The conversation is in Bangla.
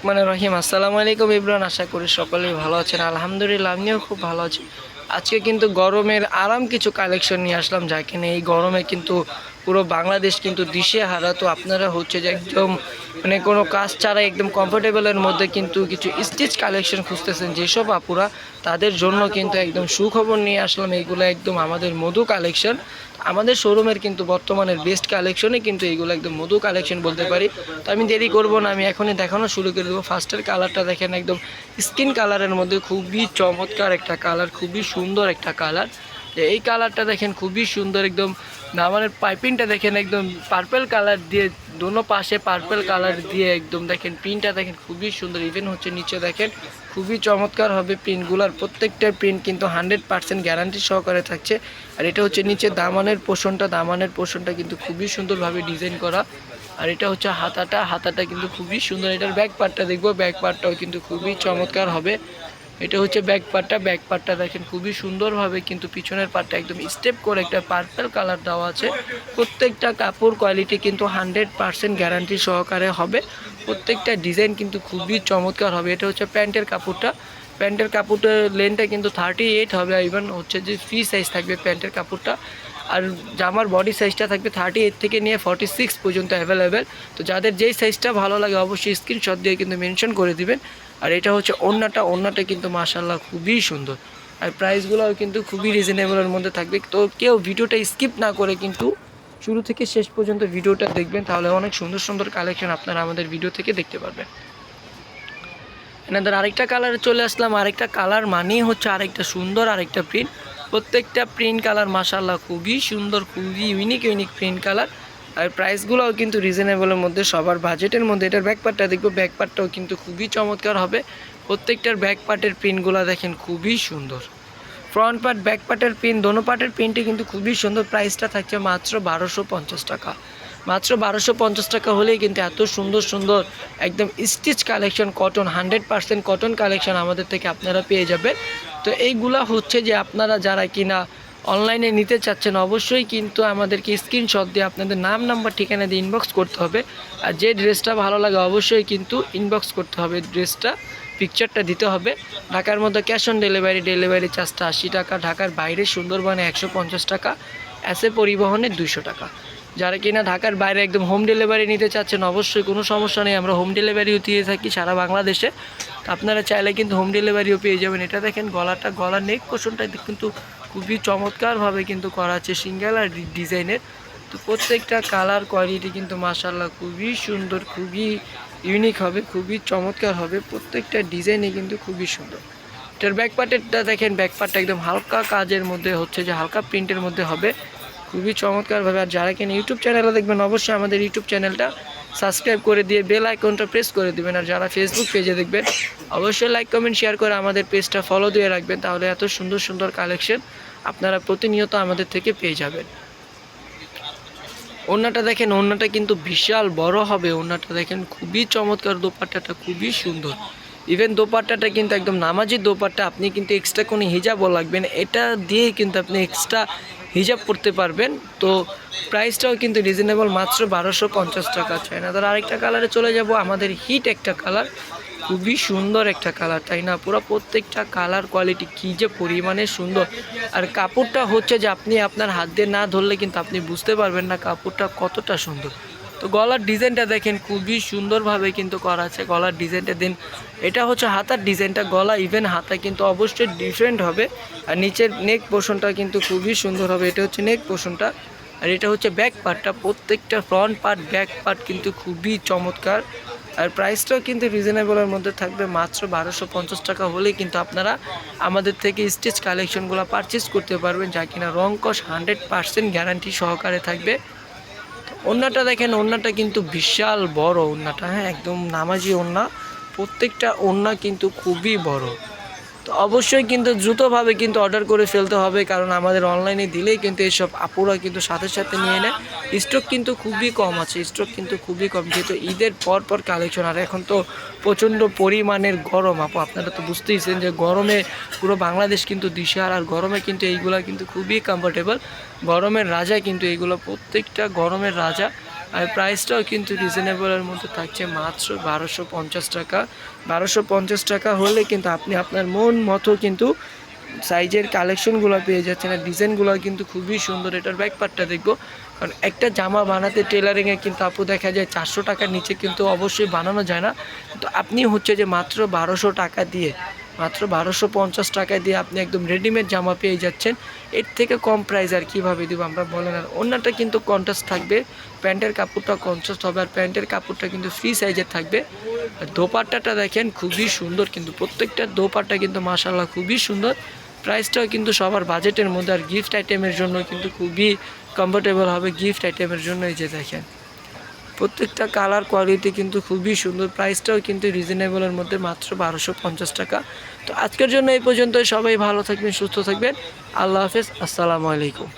রহমানির রহিম। আসসালামু আলাইকুম ইব্রান, আশা করি সকলেই ভালো আছেন। আলহামদুলিল্লাহ আমিও খুব ভালো আছি। আজকে কিন্তু গরমের আরাম কিছু কালেকশন নিয়ে আসলাম, যা কিনে এই গরমে কিন্তু পুরো বাংলাদেশ কিন্তু দিশেহারা। তো আপনারা হচ্ছে যে একদম মানে কোনো কাজ ছাড়াই একদম কমফোর্টেবলের মধ্যে কিন্তু কিছু স্টিচ কালেকশন খুঁজতেছেন যেসব আপুরা, তাদের জন্য কিন্তু একদম সুখবর নিয়ে আসলাম। এইগুলো একদম আমাদের মধু কালেকশন, আমাদের শোরুমের কিন্তু বর্তমানের বেস্ট কালেকশনে কিন্তু এইগুলো একদম মধু কালেকশন বলতে পারি। তো আমি দেরি করব না, আমি এখনই দেখানো শুরু করে দেবো। ফার্স্টের কালারটা দেখেন, একদম স্কিন কালারের মধ্যে খুবই চমৎকার একটা কালার, খুবই সুন্দর একটা কালার। এই কালারটা দেখেন খুবই সুন্দর, একদম দামানের পাইপিংটা দেখেন একদম পার্পল কালার দিয়ে, দোনো পাশে পার্পল কালার দিয়ে একদম দেখেন প্রিন্টটা দেখেন খুবই সুন্দর। ইভেন হচ্ছে নিচে দেখেন খুবই চমৎকার হবে প্রিন্টগুলোর, প্রত্যেকটার প্রিন্ট কিন্তু 100% গ্যারান্টি সহকারে থাকছে। আর এটা হচ্ছে নিচে দামানের পোর্শনটা কিন্তু খুবই সুন্দরভাবে ডিজাইন করা। আর এটা হচ্ছে হাতাটা কিন্তু খুবই সুন্দর। এটার ব্যাক পার্টটা দেখবো, ব্যাক পার্টটাও কিন্তু খুবই চমৎকার হবে। এটা হচ্ছে ব্যাক পার্টটা দেখেন খুবই সুন্দরভাবে কিন্তু পিছনের পার্টটা একদম স্টেপ করে একটা পার্পল কালার দেওয়া আছে। প্রত্যেকটা কাপড় কোয়ালিটি কিন্তু 100% গ্যারান্টি সহকারে হবে। প্রত্যেকটা ডিজাইন কিন্তু খুবই চমৎকার হবে। এটা হচ্ছে প্যান্টের কাপড়টার লেন্থটা কিন্তু 38 হবে। ইভেন হচ্ছে যে ফ্রি সাইজ থাকবে প্যান্টের কাপড়টা। আর জামার বডি সাইজটা থাকবে 38 থেকে নিয়ে 46 পর্যন্ত অ্যাভেলেবেল। তো যাদের যেই সাইজটা ভালো লাগে অবশ্যই স্ক্রিনশট দিয়ে কিন্তু মেনশন করে দিবেন। আর এটা হচ্ছে ওড়নাটা কিন্তু মাশাআল্লাহ খুবই সুন্দর। আর প্রাইসগুলোও কিন্তু খুবই রিজনেবলের মধ্যে থাকবে। তো কেউ ভিডিওটা স্কিপ না করে কিন্তু শুরু থেকে শেষ পর্যন্ত ভিডিওটা দেখবেন, তাহলে অনেক সুন্দর সুন্দর কালেকশন আপনারা আমাদের ভিডিও থেকে দেখতে পারবেন। এনাদের আরেকটা কালারে চলে আসলাম। আরেকটা কালার মানেই হচ্ছে আরেকটা সুন্দর আরেকটা প্রিন্ট। প্রত্যেকটা প্রিন্ট কালার মাশাআল্লাহ খুবই সুন্দর, খুবই ইউনিক প্রিন্ট কালার। আর প্রাইসগুলোও কিন্তু রিজনেবলের মধ্যে, সবার বাজেটের মধ্যে। এটার ব্যাক পার্টটা দেখবো, ব্যাক পার্টটাও কিন্তু খুবই চমৎকার হবে। প্রত্যেকটার ব্যাক পার্টের প্রিন্টগুলো দেখেন খুবই সুন্দর। ফ্রন্ট পার্ট ব্যাক পার্টের প্রিন্ট, দোনো পার্টের প্রিন্টে কিন্তু খুবই সুন্দর। প্রাইসটা থাকছে মাত্র 1250 টাকা। মাত্র 1250 টাকা হলেই কিন্তু এত সুন্দর সুন্দর একদম stitch collection, cotton 100% cotton collection আমাদের থেকে আপনারা পেয়ে যাবেন। তো এইগুলা হচ্ছে যে আপনারা যারা কিনা অনলাইনে নিতে চাচ্ছেন অবশ্যই কিন্তু আমাদেরকে স্ক্রিনশট দিয়ে আপনাদের নাম নাম্বার ঠিকানা দিয়ে ইনবক্স করতে হবে। আর যে ড্রেসটা ভালো লাগে অবশ্যই কিন্তু ইনবক্স করতে হবে, ড্রেসটা পিকচারটা দিতে হবে। ঢাকার মধ্যে ক্যাশ অন ডেলিভারি চার্জটা 80 টাকা। ঢাকার বাইরে সুন্দরবনে 150 টাকা, এসে পরিবহনে 200 টাকা। যারা কিনা ঢাকার বাইরে একদম হোম ডেলিভারি নিতে চাচ্ছেন অবশ্যই কোনো সমস্যা নেই, আমরা হোম ডেলিভারিও দিয়ে থাকি সারা বাংলাদেশে। তো আপনারা চাইলে কিন্তু হোম ডেলিভারিও পেয়ে যাবেন। এটা দেখেন গলার নেক পোর্শনটা কিন্তু খুবই চমৎকারভাবে কিন্তু করা আছে সিঙ্গেল ডিজাইনের। তো প্রত্যেকটা কালার কোয়ালিটি কিন্তু মাশাআল্লাহ খুবই সুন্দর, খুবই ইউনিক হবে, খুবই চমৎকার হবে। প্রত্যেকটা ডিজাইনে কিন্তু খুবই সুন্দর। এটার ব্যাক পার্টটা দেখেন, ব্যাক পার্টটা একদম হালকা কাজের মধ্যে হচ্ছে যে হালকা প্রিন্টের মধ্যে হবে, খুবই চমৎকারভাবে। আর যারা কিনা ইউটিউব চ্যানেলে দেখবেন অবশ্যই আমাদের ইউটিউব চ্যানেলটা সাবস্ক্রাইব করে দিয়ে বেল আইকনটা প্রেস করে দিবেন। আর যারা ফেসবুক পেজে দেখবেন অবশ্যই লাইক কমেন্ট শেয়ার করে আমাদের পেজটা ফলো দিয়ে রাখবেন, তাহলে এত সুন্দর সুন্দর কালেকশন আপনারা প্রতিনিয়ত আমাদের থেকে পেয়ে যাবেন। ওড়নাটা দেখেন, ওড়নাটা কিন্তু বিশাল বড় হবে। ওড়নাটা দেখেন খুবই চমৎকার, দোপাট্টাটা খুবই সুন্দর। ইভেন দোপাট্টাটা কিন্তু একদম নামাজি দোপাট্টা, আপনি কিন্তু এক্সট্রা কোনো হিজাবও লাগবেন, এটা দিয়ে কিন্তু আপনি এক্সট্রা হিজাব পরতে পারবেন। তো প্রাইসটাও কিন্তু রিজনেবল, মাত্র 1250 টাকা। চায় না তার আরেকটা কালারে চলে যাব, আমাদের হিট একটা কালার, খুবই সুন্দর একটা কালার, তাই না? পুরো প্রত্যেকটা কালার কোয়ালিটি কী যে পরিমাণে সুন্দর। আর কাপড়টা হচ্ছে যে আপনি আপনার হাত দিয়ে না ধরলে কিন্তু আপনি বুঝতে পারবেন না কাপড়টা কতটা সুন্দর। তো গলার ডিজাইনটা দেখেন খুবই সুন্দরভাবে কিন্তু করা আছে গলার ডিজাইনটা। দিন এটা হচ্ছে হাতার ডিজাইনটা, গলা ইভেন হাতা কিন্তু অবশ্যই ডিফারেন্ট হবে। আর নিচের নেক পোর্শনটা কিন্তু খুবই সুন্দর হবে, এটা হচ্ছে নেক পোর্শনটা। আর এটা হচ্ছে ব্যাক পার্টটা, প্রত্যেকটা ফ্রন্ট পার্ট ব্যাক পার্ট কিন্তু খুবই চমৎকার। আর প্রাইসটাও কিন্তু রিজনেবলের মধ্যে থাকবে, মাত্র 1250 টাকা হলেই কিন্তু আপনারা আমাদের থেকে স্টিচ কালেকশনগুলো পারচেস করতে পারবেন, যা কিনা রং কস 100% গ্যারান্টি সহকারে থাকবে। ওড়নাটা দেখেন, ওড়নাটা কিন্তু বিশাল বড় ওড়নাটা, হ্যাঁ একদম নামাজি ওড়না। প্রত্যেকটা ওড়না কিন্তু খুবই বড়। তো অবশ্যই কিন্তু দ্রুতভাবে কিন্তু অর্ডার করে ফেলতে হবে, কারণ আমাদের অনলাইনে দিলেই কিন্তু এইসব আপুরা কিন্তু সাথে সাথে নিয়ে নেয়। স্টক কিন্তু খুবই কম আছে, যেহেতু ঈদের পর কালেকশন। আর এখন তো প্রচণ্ড পরিমাণের গরম আপু, আপনারা তো বুঝতেইছেন যে গরমে পুরো বাংলাদেশ কিন্তু দিশেহারা। আর গরমে কিন্তু এইগুলো কিন্তু খুবই কমফোর্টেবল, গরমের রাজা কিন্তু এইগুলো, প্রত্যেকটা গরমের রাজা। আর প্রাইসটাও কিন্তু রিজনেবলের মধ্যে থাকছে, মাত্র 1250 টাকা। 1250 টাকা হলে কিন্তু আপনি আপনার মন মতো কিন্তু সাইজের কালেকশনগুলো পেয়ে যাচ্ছেন। আর ডিজাইনগুলো কিন্তু খুবই সুন্দর। এটার ব্যাক পার্টটা দেখবো, কারণ একটা জামা বানাতে টেলারিংয়ে কিন্তু আপু দেখা যায় 400 টাকার নিচে কিন্তু অবশ্যই বানানো যায় না। তো আপনি হচ্ছে যে মাত্র 1200 টাকা দিয়ে, মাত্র 1250 টাকা দিয়ে আপনি একদম রেডিমেড জামা পেয়ে যাচ্ছেন। এর থেকে কম প্রাইস আর কীভাবে দেবো আমরা বলেন। আর অন্যটা কিন্তু কন্ট্রাস্ট থাকবে, প্যান্টের কাপড়টা কন্ট্রাস্ট হবে, আর প্যান্টের কাপড়টা কিন্তু ফ্রি সাইজের থাকবে। আর দোপাট্টাটা দেখেন খুবই সুন্দর, কিন্তু প্রত্যেকটা দোপাট্টা কিন্তু মাশাআল্লাহ খুবই সুন্দর। প্রাইসটাও কিন্তু সবার বাজেটের মধ্যে। আর গিফট আইটেমের জন্য কিন্তু খুবই কমফোর্টেবল হবে গিফট আইটেমের জন্য। এই যে দেখেন প্রত্যেকটা কালার কোয়ালিটি কিন্তু খুবই সুন্দর। প্রাইসটাও কিন্তু রিজনেবলের মধ্যে, মাত্র 1250 টাকা। তো আজকের জন্য এই পর্যন্ত। সবাই ভালো থাকবেন, সুস্থ থাকবেন। আল্লাহ হাফেজ, আসসালামু আলাইকুম।